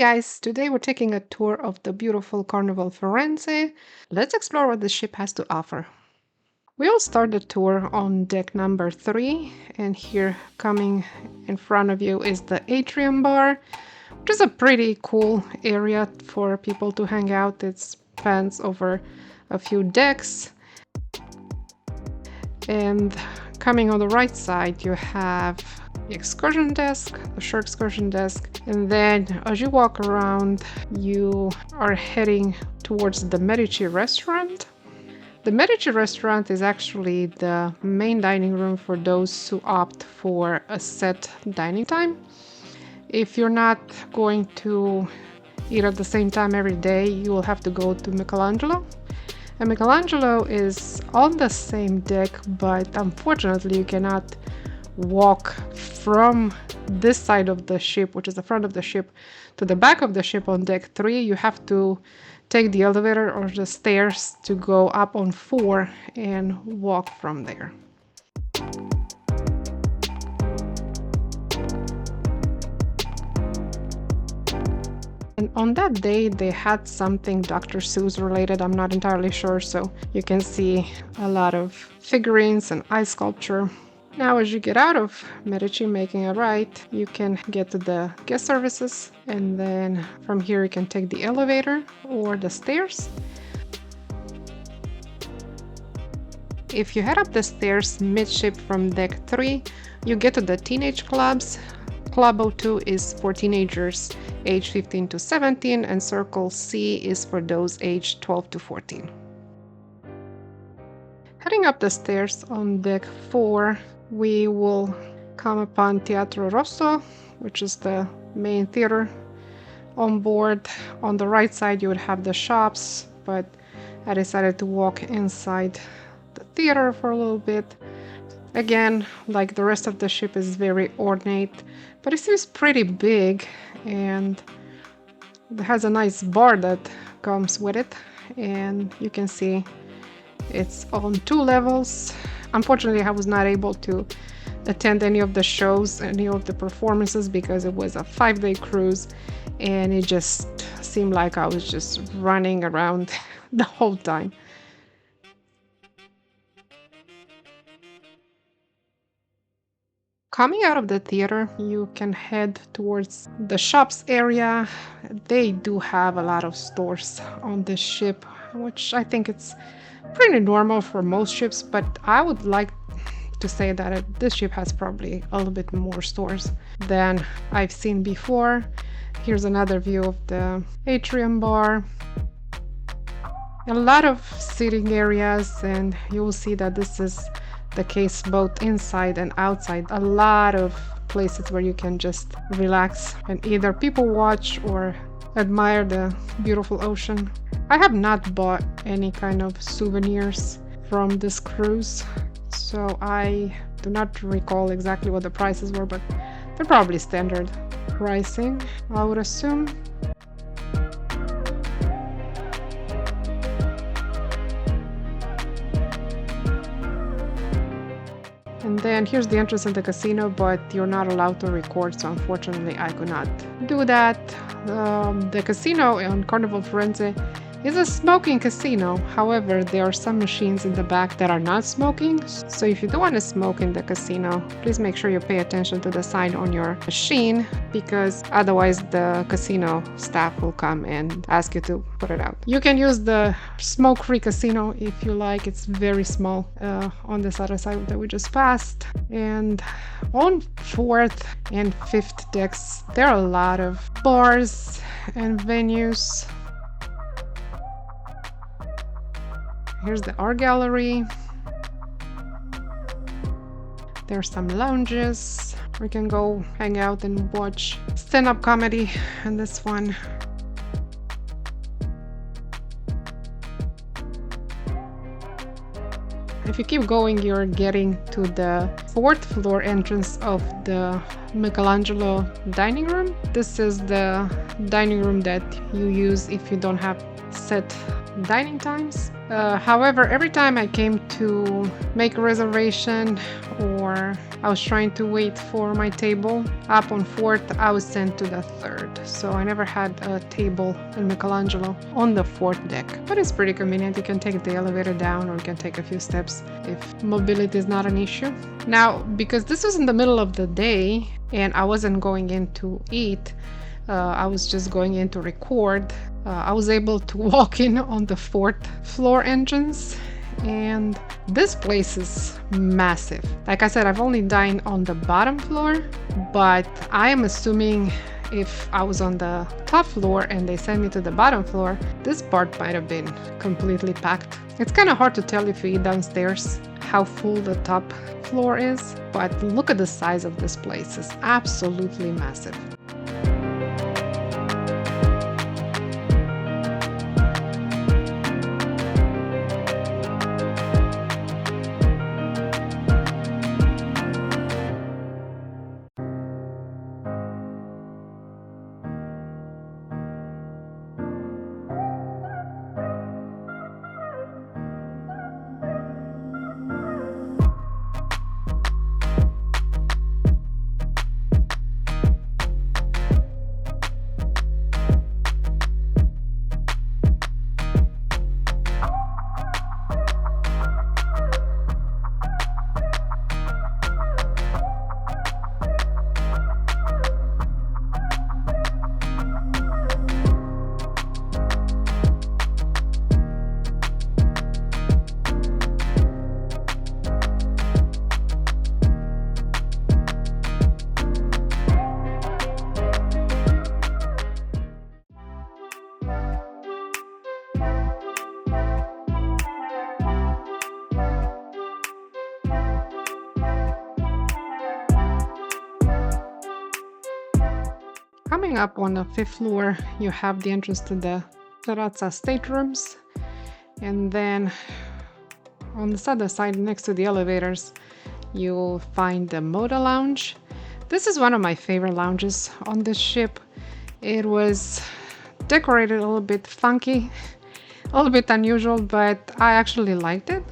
guys, today we're taking a tour of the beautiful Carnival Firenze. Let's explore what the ship has to offer. We'll start the tour on deck number 3, and here coming in front of you is the atrium bar, which is a pretty cool area for people to hang out. It spans over a few decks. And coming on the right side, you have the excursion desk, the shore excursion desk, and then as you walk around, you are heading towards the Medici restaurant. The Medici restaurant is actually the main dining room for those who opt for a set dining time. If you're not going to eat at the same time every day, you will have to go to Michelangelo. And Michelangelo is on the same deck, but unfortunately you cannot walk from this side of the ship, which is the front of the ship, to the back of the ship on deck 3. You have to take the elevator or the stairs to go up on 4 and walk from there. And on that day, they had something Dr. Seuss related. I'm not entirely sure, so you can see a lot of figurines and ice sculpture. Now, as you get out of Medici, making a right, you can get to the guest services, and then from here you can take the elevator or the stairs. If you head up the stairs midship from deck 3, you get to the teenage clubs. Club 02 is for teenagers aged 15 to 17, and Circle C is for those aged 12 to 14. Heading up the stairs on deck 4, we will come upon Teatro Rosso, which is the main theater on board. On the right side you would have the shops, but I decided to walk inside the theater for a little bit. Again, like the rest of the ship, is very ornate, but it seems pretty big, and it has a nice bar that comes with it, and you can see it's on 2 levels. Unfortunately, I was not able to attend any of the shows, any of the performances, because it was a 5-day cruise, and it just seemed like I was just running around the whole time. Coming out of the theater, you can head towards the shops area. They do have a lot of stores on this ship, which I think it's pretty normal for most ships, but I would like to say that this ship has probably a little bit more stores than I've seen before. Here's another view of the atrium bar. A lot of seating areas, and you will see that this is the case both inside and outside. A lot of places where you can just relax and either people watch or admire the beautiful ocean. I have not bought any kind of souvenirs from this cruise, so I do not recall exactly what the prices were, but they're probably standard pricing, I would assume. And then here's the entrance in the casino, but you're not allowed to record, so unfortunately I could not do that. The casino on Carnival Firenze is a smoking casino. However, there are some machines in the back that are not smoking. So if you do want to smoke in the casino, please make sure you pay attention to the sign on your machine, because otherwise the casino staff will come and ask you to put it out. You can use the smoke-free casino if you like. It's very small on this other side that we just passed. And on 4th and 5th decks, there are a lot of bars and venues. Here's the art gallery. There's some lounges. We can go hang out and watch stand-up comedy in this one. If you keep going, you're getting to the 4th floor entrance of the Michelangelo dining room. This is the dining room that you use if you don't have set dining times. However, every time I came to make a reservation or I was trying to wait for my table up on fourth, I was sent to the third. So I never had a table in Michelangelo on the fourth deck. But it's pretty convenient. You can take the elevator down or you can take a few steps if mobility is not an issue. Now, because this was in the middle of the day and I wasn't going in to eat, I was just going in to record. I was able to walk in on the fourth floor entrance, and this place is massive. Like I said, I've only dined on the bottom floor, but I am assuming if I was on the top floor and they sent me to the bottom floor, this part might have been completely packed. It's kind of hard to tell if you eat downstairs how full the top floor is, but look at the size of this place. It's absolutely massive. Coming up on the fifth floor, you have the entrance to the terrazza staterooms, and then on the other side next to the elevators, you'll find the Moda Lounge. This is one of my favorite lounges on this ship. It was decorated a little bit funky, a little bit unusual, but I actually liked it.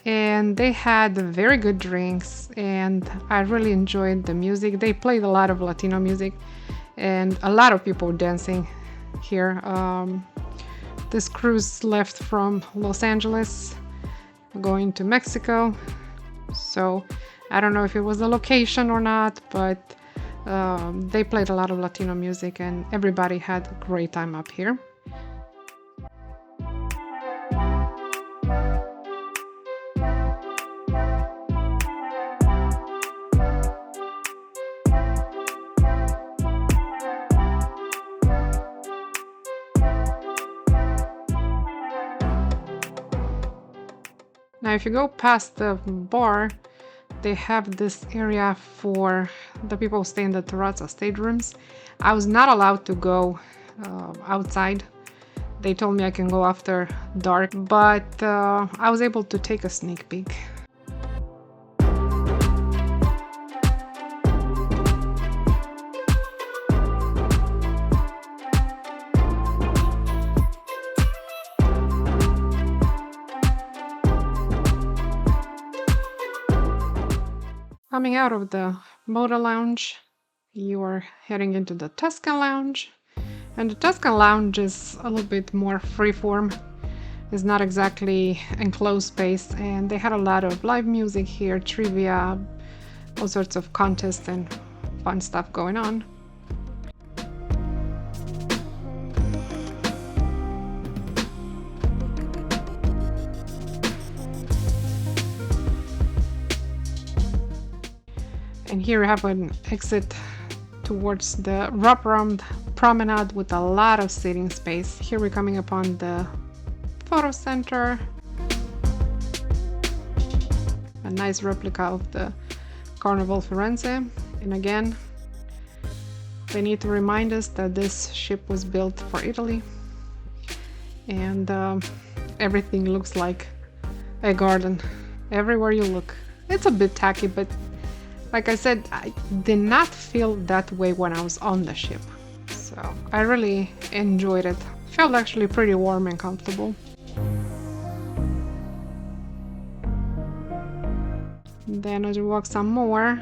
And they had very good drinks, and I really enjoyed the music. They played a lot of Latino music, and a lot of people dancing here. This cruise left from Los Angeles going to Mexico, so I don't know if it was the location or not, but they played a lot of Latino music and everybody had a great time up here. Now, if you go past the bar, they have this area for the people who stay in the terrazza staterooms. I was not allowed to go outside. They told me I can go after dark, but I was able to take a sneak peek. Coming out of the Moda Lounge, you are heading into the Tuscan Lounge. And the Tuscan Lounge is a little bit more freeform. It's not exactly enclosed space, and they had a lot of live music here, trivia, all sorts of contests and fun stuff going on. And here we have an exit towards the wraparound promenade with a lot of seating space. Here we're coming upon the photo center. A nice replica of the Carnival Firenze. And again, they need to remind us that this ship was built for Italy. And everything looks like a garden everywhere you look. It's a bit tacky, but like I said, I did not feel that way when I was on the ship. So I really enjoyed it. Felt actually pretty warm and comfortable. Then as we walk some more,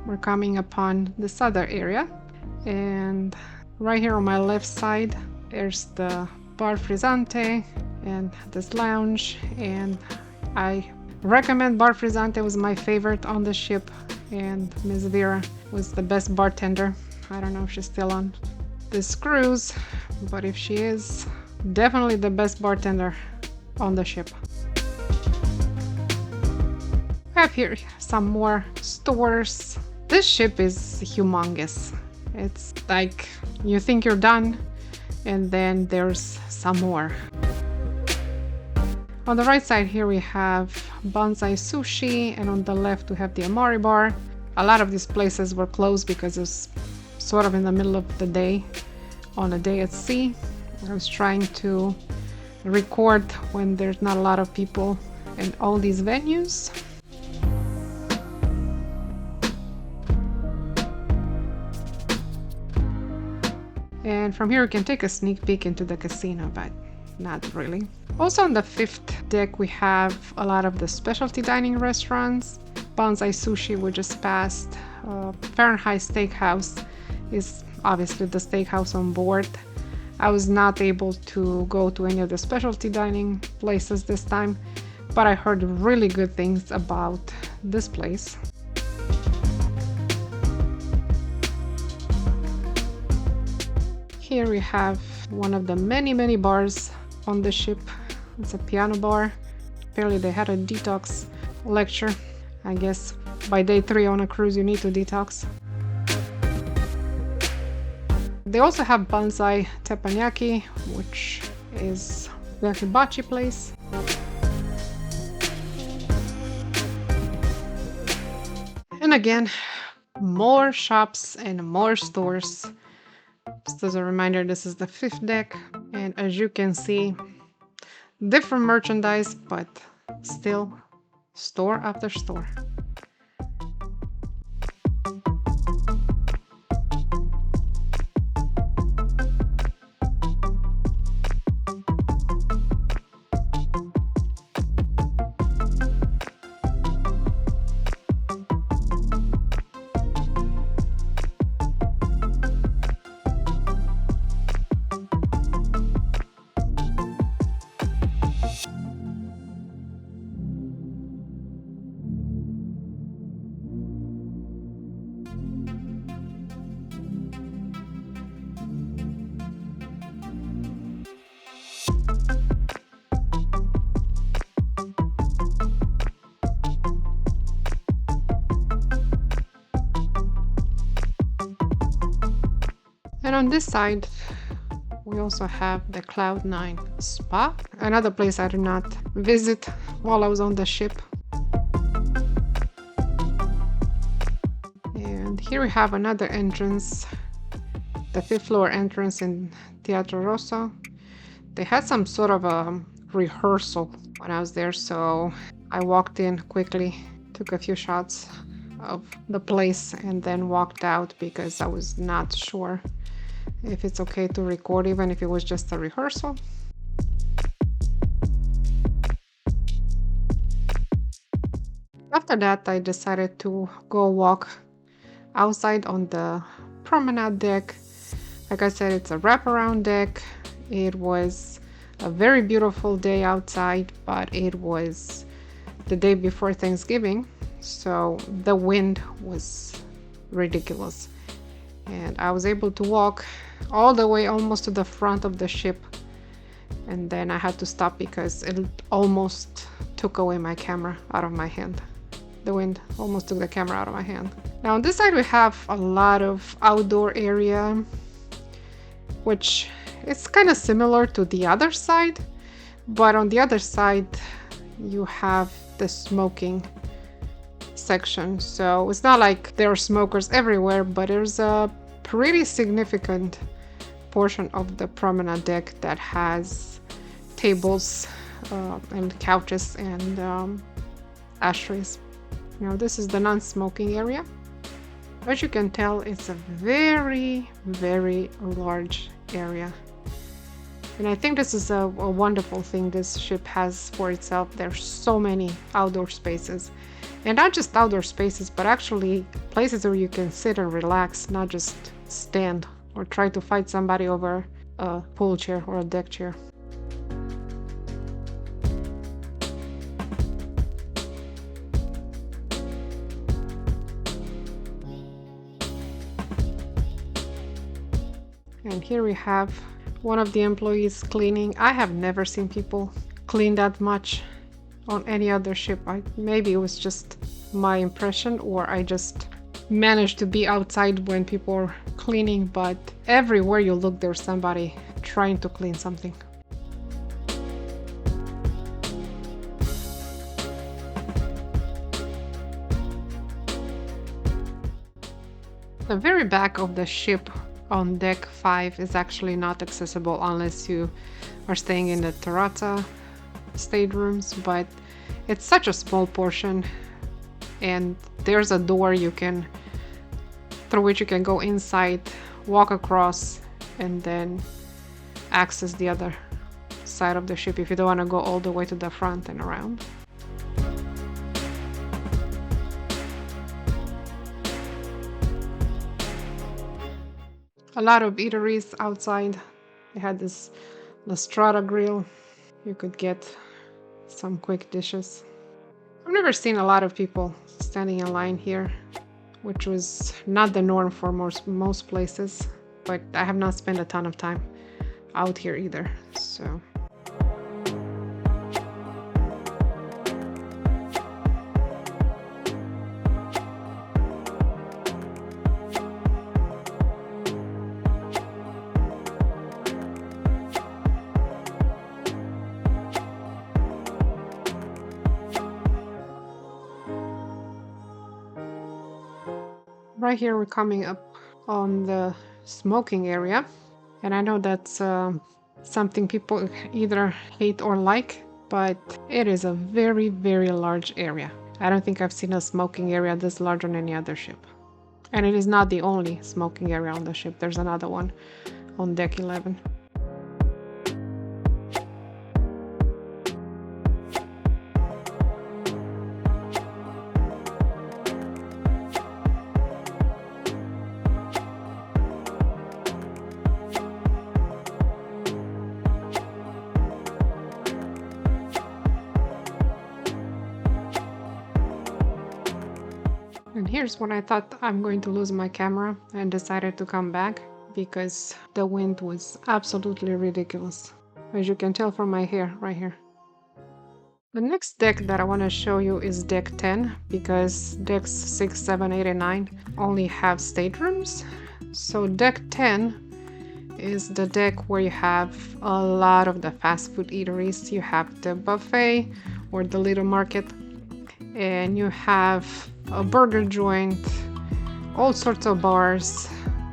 we're coming upon this other area. And right here on my left side, there's the Bar Frizzante and this lounge. And I recommend Bar Frizzante, was my favorite on the ship. And Ms. Vera was the best bartender. I don't know if she's still on this cruise, but if she is, definitely the best bartender on the ship. I have here some more stores. This ship is humongous. It's like you think you're done, and then there's some more. On the right side here we have Bonsai Sushi, and on the left we have the Amari Bar. A lot of these places were closed because it's sort of in the middle of the day, on a day at sea. I was trying to record when there's not a lot of people in all these venues. And from here we can take a sneak peek into the casino, but not really. Also on the 5th deck we have a lot of the specialty dining restaurants. Bonsai Sushi we just passed. Fahrenheit Steakhouse is obviously the steakhouse on board. I was not able to go to any of the specialty dining places this time, but I heard really good things about this place. Here we have one of the many bars on the ship. It's a piano bar. Apparently they had a detox lecture. I guess by day 3 on a cruise you need to detox. They also have Bonsai Teppanyaki, which is the hibachi place. And again, more shops and more stores. Just as a reminder, this is the 5th deck, and as you can see, different merchandise, but still store after store. And on this side, we also have the Cloud9 Spa, another place I did not visit while I was on the ship. And here we have another entrance, the 5th floor entrance in Teatro Rosso. They had some sort of a rehearsal when I was there, so I walked in quickly, took a few shots of the place, and then walked out because I was not sure if it's okay to record even if it was just a rehearsal. After that, I decided to go walk outside on the promenade deck. Like I said, it's a wraparound deck. It was a very beautiful day outside, but it was the day before Thanksgiving, so the wind was ridiculous. And I was able to walk all the way almost to the front of the ship, and then I had to stop because it almost took away my camera out of my hand. The wind almost took the camera out of my hand. Now on this side we have a lot of outdoor area, which is kind of similar to the other side, but on the other side you have the smoking section. So it's not like there are smokers everywhere, but there's a pretty significant portion of the promenade deck that has tables and couches and ashtrays. Now this is the non-smoking area. As you can tell, it's a very large area, and I think this is a wonderful thing this ship has for itself. There's so many outdoor spaces, And not just outdoor spaces, but actually places where you can sit and relax, not just stand or try to fight somebody over a pool chair or a deck chair. And here we have one of the employees cleaning. I have never seen people clean that much on any other ship. Maybe it was just my impression, or I just managed to be outside when people were cleaning, but everywhere you look there's somebody trying to clean something. The very back of the ship on deck 5 is actually not accessible unless you are staying in the terrazza staterooms, but it's such a small portion, and there's a door through which you can go inside, walk across, and then access the other side of the ship if you don't want to go all the way to the front and around. A lot of eateries outside. They had this La Strada grill. You could get some quick dishes. I've never seen a lot of people standing in line here, which was not the norm for most places, but I have not spent a ton of time out here either, so. Right here we're coming up on the smoking area, and I know that's something people either hate or like, but it is a very, very large area. I don't think I've seen a smoking area this large on any other ship. And it is not the only smoking area on the ship. There's another one on deck 11. And here's when I thought I'm going to lose my camera and decided to come back because the wind was absolutely ridiculous, as you can tell from my hair right here. The next deck that I want to show you is deck 10, because decks 6, 7, 8, and 9 only have staterooms. So deck 10 is the deck where you have a lot of the fast food eateries. You have the buffet or the little market, and you have a burger joint, all sorts of bars,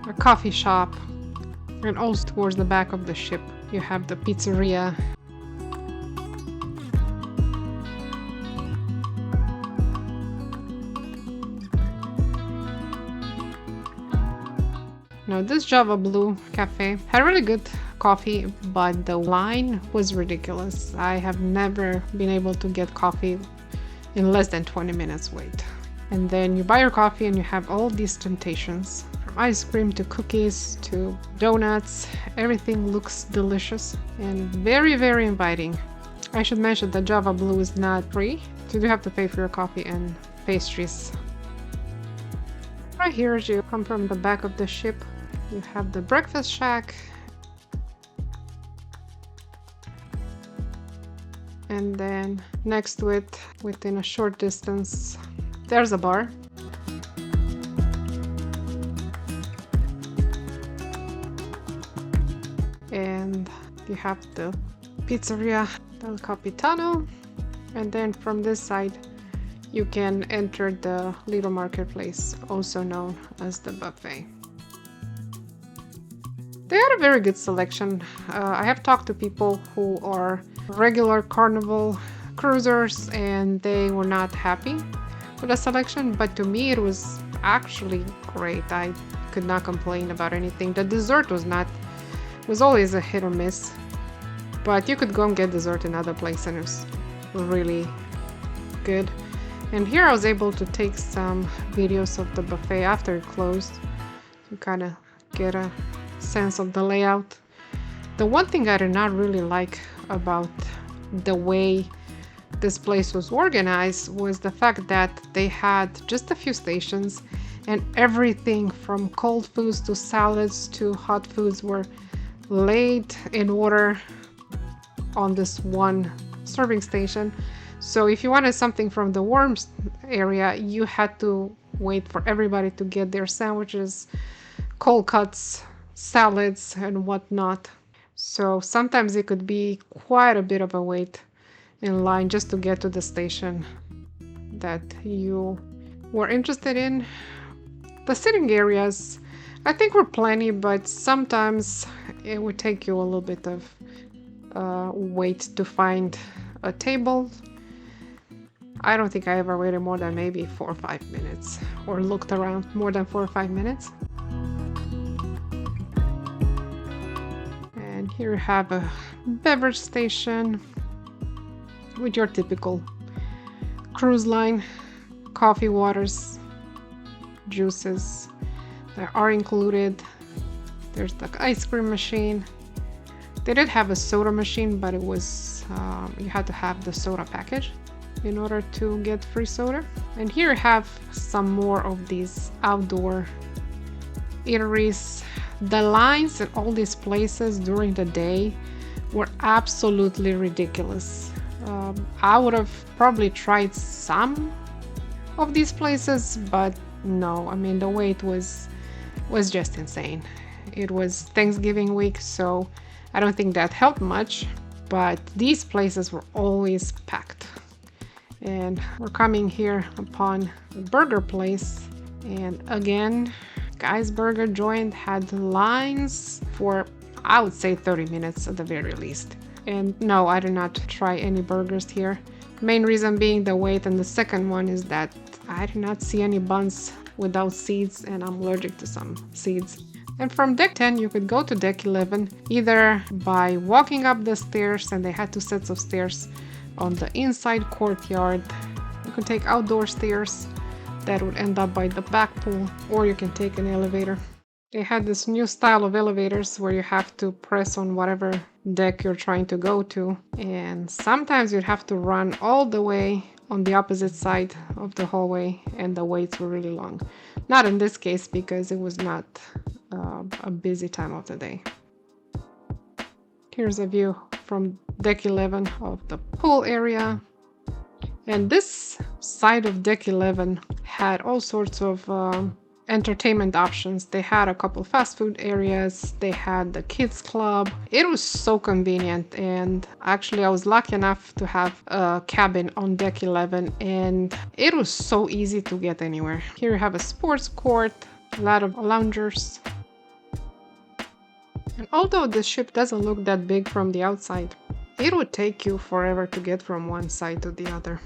a coffee shop, and also towards the back of the ship you have the pizzeria. Now this Java Blue cafe had really good coffee, but the line was ridiculous. I have never been able to get coffee in less than 20 minutes wait. And then you buy your coffee and you have all these temptations, from ice cream to cookies to donuts. Everything looks delicious and very, very inviting. I should mention that Java Blue is not free. You do have to pay for your coffee and pastries. Right here, as you come from the back of the ship, you have the breakfast shack. And then next to it, within a short distance, there's a bar. And you have the Pizzeria del Capitano. And then from this side, you can enter the little marketplace, also known as the buffet. They had a very good selection. I have talked to people who are regular Carnival cruisers and they were not happy with the selection, but to me it was actually great. I could not complain about anything. The dessert was always a hit or miss, but you could go and get dessert in other places and it was really good. And here I was able to take some videos of the buffet after it closed to kind of get a sense of the layout. The one thing I did not really like about the way this place was organized was the fact that they had just a few stations, and everything from cold foods to salads to hot foods were laid in order on this one serving station. So if you wanted something from the warm area, you had to wait for everybody to get their sandwiches, cold cuts, salads, and whatnot. So sometimes it could be quite a bit of a wait in line just to get to the station that you were interested in. The sitting areas, I think, were plenty, but sometimes it would take you a little bit of wait to find a table. I don't think I ever waited more than maybe 4 or 5 minutes, or looked around more than 4 or 5 minutes. And here you have a beverage station with your typical cruise line coffee, waters, juices that are included. There's the ice cream machine. They did have a soda machine, but it was you had to have the soda package in order to get free soda. And here you have some more of these outdoor eateries. The lines at all these places during the day were absolutely ridiculous. I would have probably tried some of these places, but no, I mean the wait was just insane. It was Thanksgiving week, so I don't think that helped much, but these places were always packed. And we're coming here upon a burger place, and again, Guy's Burger joint had lines for, I would say, 30 minutes at the very least. And no, I did not try any burgers here. Main reason being the wait, and the second one is that I did not see any buns without seeds, and I'm allergic to some seeds. And from deck 10 you could go to deck 11 either by walking up the stairs, and they had 2 sets of stairs on the inside courtyard. You can take outdoor stairs that would end up by the back pool, or you can take an elevator. They had this new style of elevators where you have to press on whatever deck you're trying to go to, and sometimes you'd have to run all the way on the opposite side of the hallway, and the waits were really long. Not in this case, because it was not a busy time of the day. Here's a view from deck 11 of the pool area. And this side of deck 11 had all sorts of entertainment options. They had a couple fast food areas, they had the kids club. It was so convenient, and actually I was lucky enough to have a cabin on deck 11, and it was so easy to get anywhere. Here you have a sports court, a lot of loungers. And although the ship doesn't look that big from the outside, it would take you forever to get from one side to the other.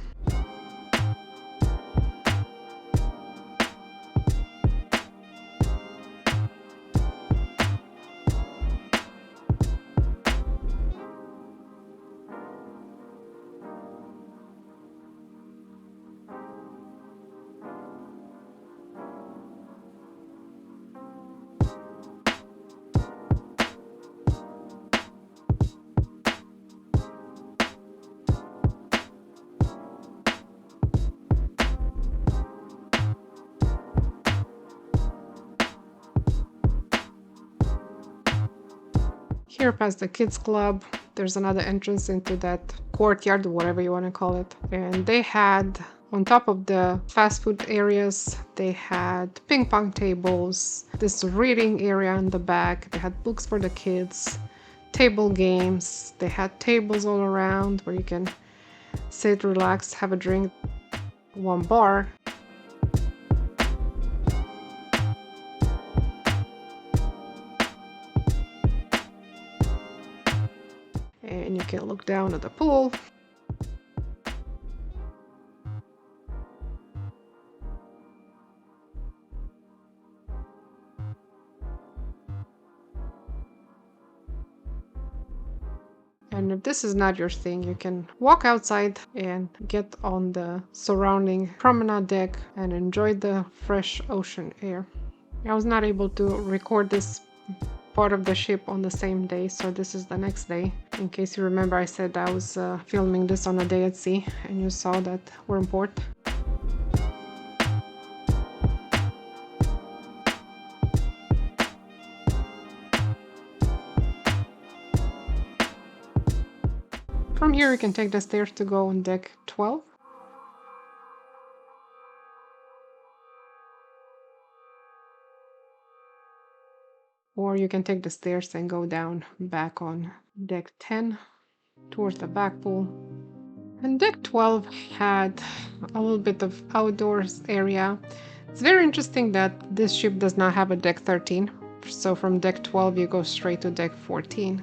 Here past the kids club, there's another entrance into that courtyard, whatever you want to call it. And they had, on top of the fast food areas, they had ping pong tables, this reading area in the back. They had books for the kids, table games. They had tables all around where you can sit, relax, have a drink. One bar. And you can look down at the pool. And if this is not your thing, you can walk outside and get on the surrounding promenade deck and enjoy the fresh ocean air. I was not able to record this part of the ship on the same day, so this is the next day. In case you remember, I said I was filming this on a day at sea, and you saw that we're in port. From here you can take the stairs to go on deck 12. Or you can take the stairs and go down back on deck 10 towards the back pool. And deck 12 had a little bit of outdoors area. It's very interesting that this ship does not have a deck 13. So from deck 12 you go straight to deck 14.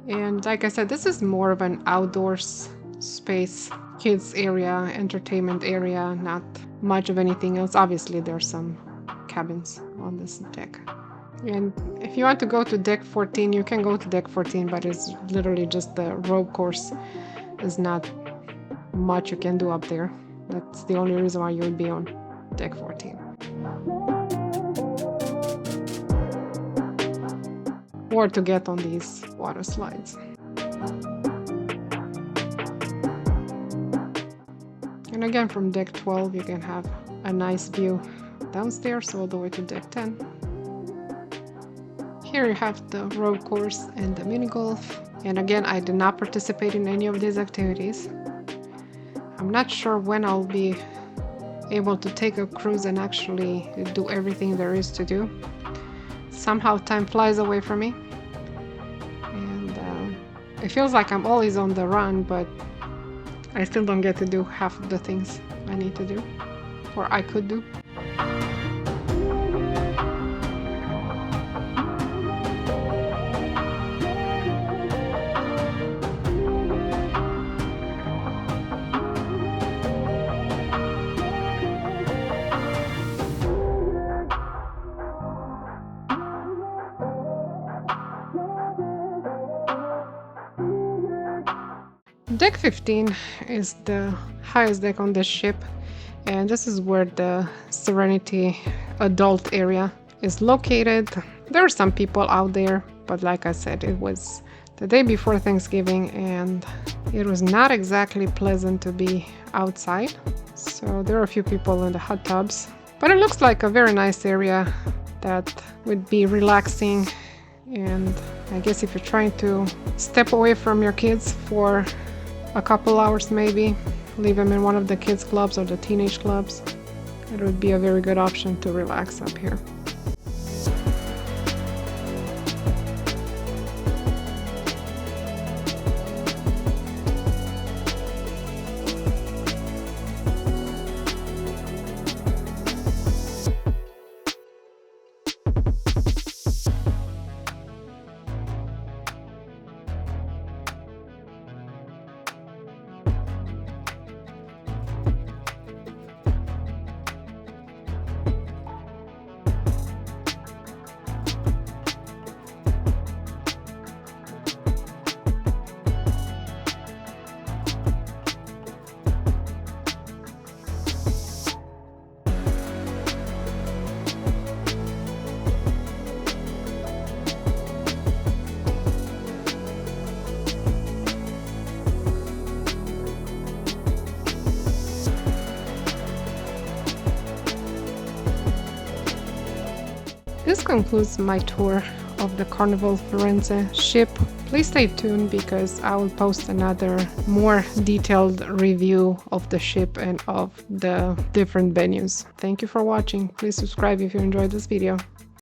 And like I said, this is more of an outdoors space, kids area, entertainment area, not much of anything else. Obviously there's some cabins on this deck. And if you want to go to deck 14, you can go to deck 14, but it's literally just the rope course. There's not much you can do up there. That's the only reason why you would be on deck 14. Or to get on these water slides. And again, from deck 12 you can have a nice view downstairs all the way to deck 10. Here you have the road course and the mini golf. And again, I did not participate in any of these activities. I'm not sure when I'll be able to take a cruise and actually do everything there is to do. Somehow time flies away from me, and it feels like I'm always on the run, but I still don't get to do half of the things I need to do, or I could do. Deck 15 is the highest deck on this ship, and this is where the Serenity adult area is located. There are some people out there, but like I said, it was the day before Thanksgiving and it was not exactly pleasant to be outside. So there are a few people in the hot tubs, but it looks like a very nice area that would be relaxing. And I guess if you're trying to step away from your kids for a couple hours, maybe leave them in one of the kids clubs or the teenage clubs, it would be a very good option to relax up here. This concludes my tour of the Carnival Firenze ship. Please stay tuned because I will post another more detailed review of the ship and of the different venues. Thank you for watching. Please subscribe if you enjoyed this video.